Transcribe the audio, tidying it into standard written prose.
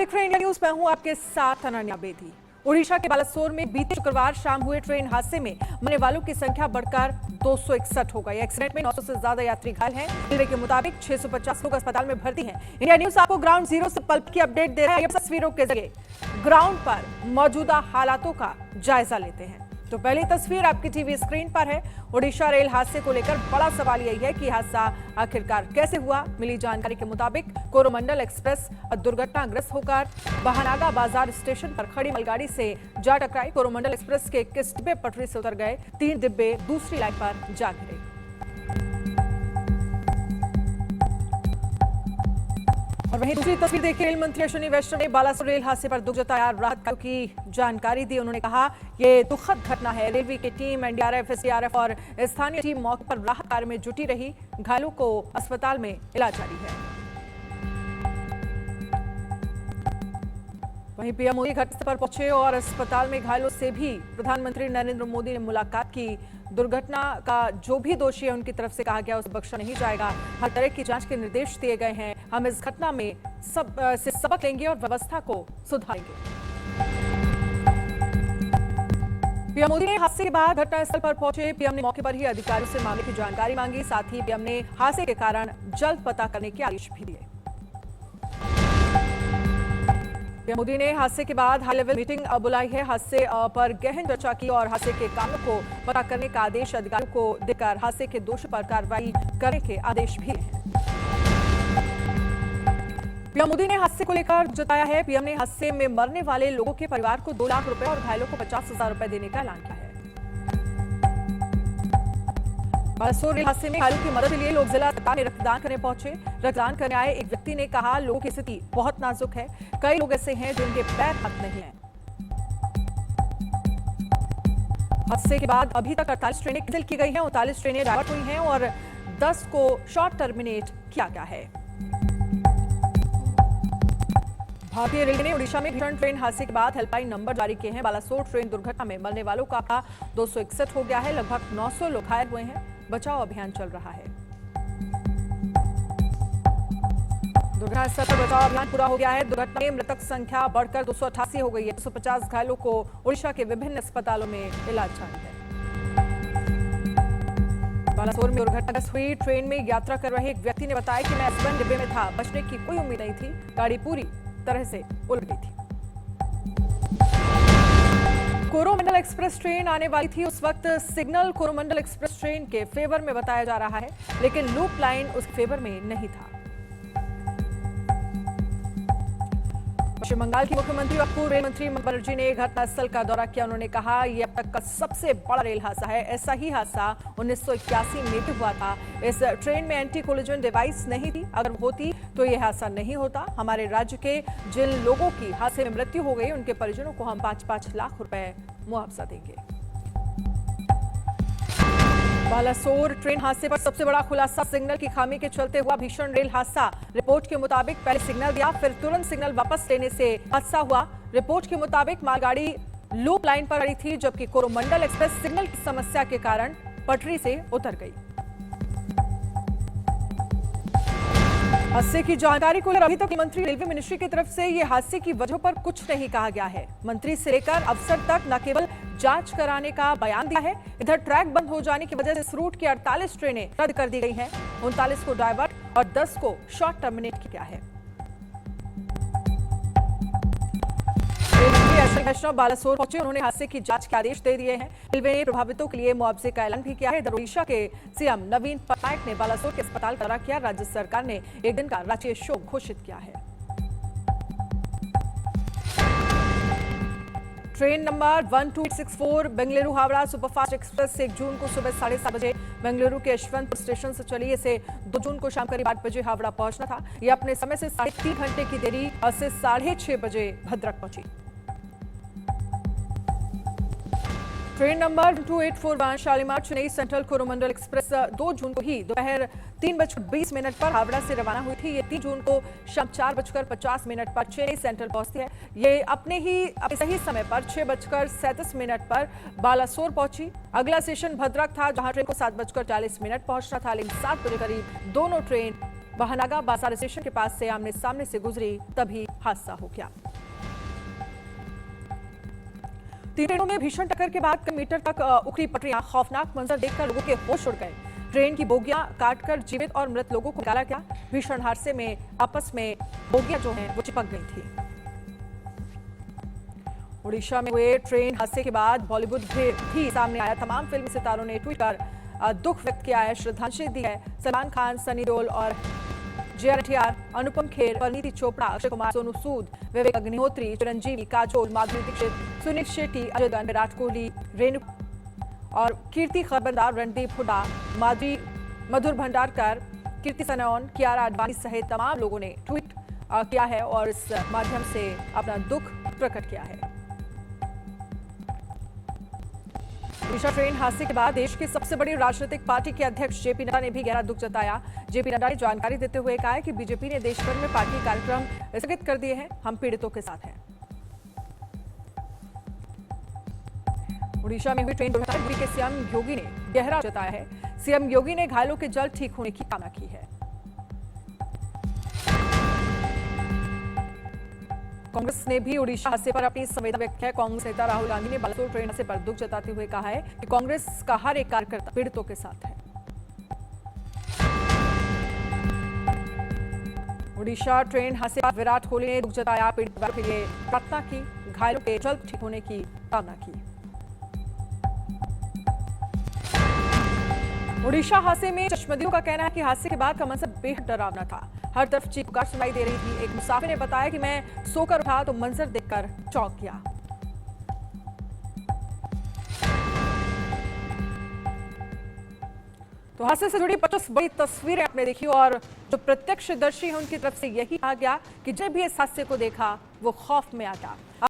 देख रहे हैं इंडिया न्यूज। मैं हूं आपके साथ अनन्या बेदी। ओडिशा के बालासोर में बीते शुक्रवार शाम हुए ट्रेन हादसे में मरने वालों की संख्या बढ़कर 261 हो गई। एक्सीडेंट में 900 से ज्यादा यात्री घायल हैं। रेलवे के मुताबिक 650 लोग अस्पताल में भर्ती हैं। इंडिया न्यूज आपको ग्राउंड जीरो से पल की अपडेट दे रहा है। तस्वीरों के जरिए ग्राउंड पर मौजूदा हालातों का जायजा लेते हैं। तो पहली तस्वीर आपकी टीवी स्क्रीन पर है। ओडिशा रेल हादसे को लेकर बड़ा सवाल यही है कि हादसा आखिरकार कैसे हुआ। मिली जानकारी के मुताबिक कोरोमंडल एक्सप्रेस दुर्घटनाग्रस्त होकर बहानागा बाजार स्टेशन पर खड़ी मालगाड़ी से जा टकराई। कोरोमंडल एक्सप्रेस के 21 डिब्बे पटरी से उतर गए, 3 डिब्बे दूसरी लाइन पर जा गिरे। और वहीं दूसरी तस्वीर देखिए, रेल मंत्री अश्विनी वैष्णव ने बालासोर रेल हादसे पर दुख जताया। राहत की जानकारी दी। उन्होंने कहा ये दुखद घटना है। रेलवे की टीम, एनडीआरएफ, एसडीआरएफ और स्थानीय टीम मौके पर राहत कार्य में जुटी रही। घायलों को अस्पताल में इलाज जारी है। वहीं पीएम मोदी घटनास्थल पर पहुंचे और अस्पताल में घायलों से भी प्रधानमंत्री नरेंद्र मोदी ने मुलाकात की। दुर्घटना का जो भी दोषी है उनकी तरफ से कहा गया उसे बख्शा नहीं जाएगा। हर तरह की जांच के निर्देश दिए गए हैं। हम इस घटना में सबक लेंगे और व्यवस्था को सुधारेंगे। पीएम मोदी ने हादसे के बाद घटनास्थल पर पहुंचे। पीएम ने मौके पर ही अधिकारियों से मामले की जानकारी मांगी। साथ ही पीएम ने हादसे के कारण जल्द पता करने के आदेश भी दिए। पीएम मोदी ने हादसे के बाद हाई लेवल मीटिंग बुलाई है। हादसे पर गहन चर्चा की और हादसे के कारणों को पता करने का आदेश अधिकारियों को देकर हादसे के दोषी पर कार्रवाई करने के आदेश भी हैं। पीएम मोदी ने हादसे को लेकर जताया है। पीएम ने हादसे में मरने वाले लोगों के परिवार को 2 लाख रुपए और घायलों को 50,000 रुपए देने का ऐलान किया है। बालासोर रेल हादसे में घायलों की मदद के लिए लोग जिला अस्पताल में रक्तदान करने पहुंचे। रक्तदान करने आए एक व्यक्ति ने कहा, लोगों की स्थिति बहुत नाजुक है। कई लोग ऐसे हैं जिनके पैर हाथ नहीं है। हादसे के बाद अभी तक 48 ट्रेनें कैंसिल की गई हैं, 39 ट्रेनें डायवर्ट हुई हैं और 10 को शॉर्ट टर्मिनेट किया गया है। भारतीय रेलवे ने ओडिशा में भीषण ट्रेन हादसे के बाद हेल्पलाइन नंबर जारी किए हैं। बालासोर ट्रेन दुर्घटना में मरने वालों का आंकड़ा 261 हो गया है। लगभग 900 लोग घायल हुए हैं। बचाव अभियान चल रहा है। दुर्घटना स्थल पर बचाव अभियान पूरा हो गया है। दुर्घटना में मृतक संख्या बढ़कर 288 हो गई है। 250 घायलों को ओडिशा के विभिन्न अस्पतालों में इलाज जारी है। बालासोर में दुर्घटनाग्रस्त हुई ट्रेन में यात्रा कर रहे एक व्यक्ति ने बताया कि मैं S1 डिब्बे में था। बचने की कोई उम्मीद नहीं थी। गाड़ी पूरी तरह से उलट गई थी। कोरोमंडल एक्सप्रेस ट्रेन आने वाली थी। उस वक्त सिग्नल कोरोमंडल एक्सप्रेस ट्रेन के फेवर में बताया जा रहा है, लेकिन लूप लाइन उस फेवर में नहीं था। पश्चिम बंगाल की मुख्यमंत्री और पूर्व रेल मंत्री ममता बनर्जी ने घटनास्थल का दौरा किया। उन्होंने कहा, यह अब तक का सबसे बड़ा रेल हादसा है। ऐसा ही हादसा 1981 में भी हुआ था। इस ट्रेन में एंटी कोलिजन डिवाइस नहीं थी। अगर होती तो यह हादसा नहीं होता। हमारे राज्य के जिन लोगों की हादसे में मृत्यु हो गई उनके परिजनों को हम 5-5 लाख रुपए मुआवजा देंगे। बालासोर ट्रेन हादसे पर सबसे बड़ा खुलासा, सिग्नल की खामी के चलते हुआ भीषण रेल हादसा। रिपोर्ट के मुताबिक पहले सिग्नल दिया, फिर तुरंत सिग्नल वापस लेने से हादसा हुआ। रिपोर्ट के मुताबिक मालगाड़ी लूप लाइन पर खड़ी थी, जबकि कोरोमंडल एक्सप्रेस सिग्नल की समस्या के कारण पटरी से उतर गई। हादसे की जानकारी को लेकर अभी तक मंत्री रेलवे मिनिस्ट्री की तरफ से यह हादसे की वजह पर कुछ नहीं कहा गया है। मंत्री से लेकर अफसर तक न केवल जांच कराने का बयान दिया है। इधर ट्रैक बंद हो जाने की वजह से इस रूट की 48 ट्रेनें रद्द कर दी गई हैं। 39 को डायवर्ट और 10 को शॉर्ट टर्मिनेट किया है। वैष्णव बालासोर पहुंचे। उन्होंने हादसे की जांच के आदेश दे दिए हैं। रेलवे ने प्रभावितों के लिए मुआवजे का ऐलान भी किया है। इधर ओडिशा के सीएम नवीन पटनायक ने बालासोर के अस्पताल का दौरा किया। राज्य सरकार ने एक दिन का राष्ट्रीय शोक घोषित किया है। Train number 12864 Bengaluru Howrah superfast express 1 जून को सुबह 7:30 बजे बेंगलुरु के यशवंतपुर स्टेशन से चली। इसे 2 जून को शाम करीब 8 बजे हावड़ा पहुंचना था। यह अपने समय से 3.5 घंटे की देरी से 6:30 बजे भद्रक पहुंची। Train number 2841 Shalimar Chennai central Coromandel express 2 जून को ही दोपहर 3:20 पर हावड़ा से रवाना हुई थी। ये 3 जून को शाम 4:50 पर चेन्नई सेंट्रल पहुंचती है। ये अपने सही समय पर 6:37 पर बालासोर पहुंची। अगला स्टेशन भद्रक था, जहां ट्रेन को 7:40 पहुंचना था, लेकिन 7 बजे करीब दोनों ट्रेन बहानागा बाजार स्टेशन के पास से आमने सामने से गुजरी, तभी हादसा हो गया। 3 ट्रेनों में भीषण टक्कर के बाद कई मीटर तक उखड़ी पटरियां। खौफनाक मंजर देखकर लोगों के होश उड़ गए। ट्रेन की बोगियां काटकर जीवित और मृत लोगों को निकाला गया। भीषण हादसे में आपस में बोगियां जो हैं वो चिपक गई थी। उड़ीसा में हुए ट्रेन हादसे के बाद बॉलीवुड भी सामने आया। तमाम फिल्मी सितारों ने ट्वीट कर दुख व्यक्त किया है, श्रद्धांजलि दी है। सलमान खान, सनी देओल और JR, अनुपम खेर, परिणीति चोपड़ा, अक्षय कुमार, सोनू सूद, विवेक अग्निहोत्री, चिरंजीवी, काजोल, माधुरी दीक्षित, सुनील शेट्टी, अजय देवगन, विराट कोहली, रेणु और कीर्ति खरबंदा, रणदीप हुड्डा, मधुर भंडारकर, कीर्ति सनोन, कियारा आडवाणी सहित तमाम लोगों ने ट्वीट किया है और इस माध्यम से अपना दुख प्रकट किया है। उड़ीसा ट्रेन हादसे के बाद देश की सबसे बड़ी राजनीतिक पार्टी के अध्यक्ष JP नड्डा ने भी गहरा दुख जताया। JP नड्डा ने जानकारी देते हुए कहा है कि बीजेपी ने देश भर में पार्टी कार्यक्रम स्थगित कर दिए हैं। हम पीड़ितों के साथ हैं। उड़ीसा में हुई ट्रेन दुर्घटना के CM योगी ने गहरा जताया है। CM योगी ने घायलों के जल्द ठीक होने की कामना की है। कांग्रेस ने भी उड़ीसा हादसे पर अपनी संवेदना व्यक्त की है। कांग्रेस नेता राहुल गांधी ने बालासोर ट्रेन हादसे पर दुख जताते हुए कहा है कि कांग्रेस का हर एक कार्यकर्ता पीड़ितों के साथ है। उड़ीसा ट्रेन हादसे पर विराट कोहली ने दुख जताया, पीड़ितों के लिए प्रार्थना की, घायलों के जल्द ठीक होने की कामना की। उड़ीसा हादसे में चश्मदीयों का कहना है कि हादसे के बाद का मंजर बेहद डरावना था। हर तरफ चीख पुकार सुनाई दे रही थी। एक मुसाफिर ने बताया कि मैं सोकर उठा तो मंजर देखकर चौंक गया। तो हादसे से जुड़ी 50 बड़ी तस्वीरें आपने देखी और जो प्रत्यक्षदर्शी हैं उनकी तरफ से यही कहा गया कि जब भी इस हादसे को देखा वो खौफ में आ गया।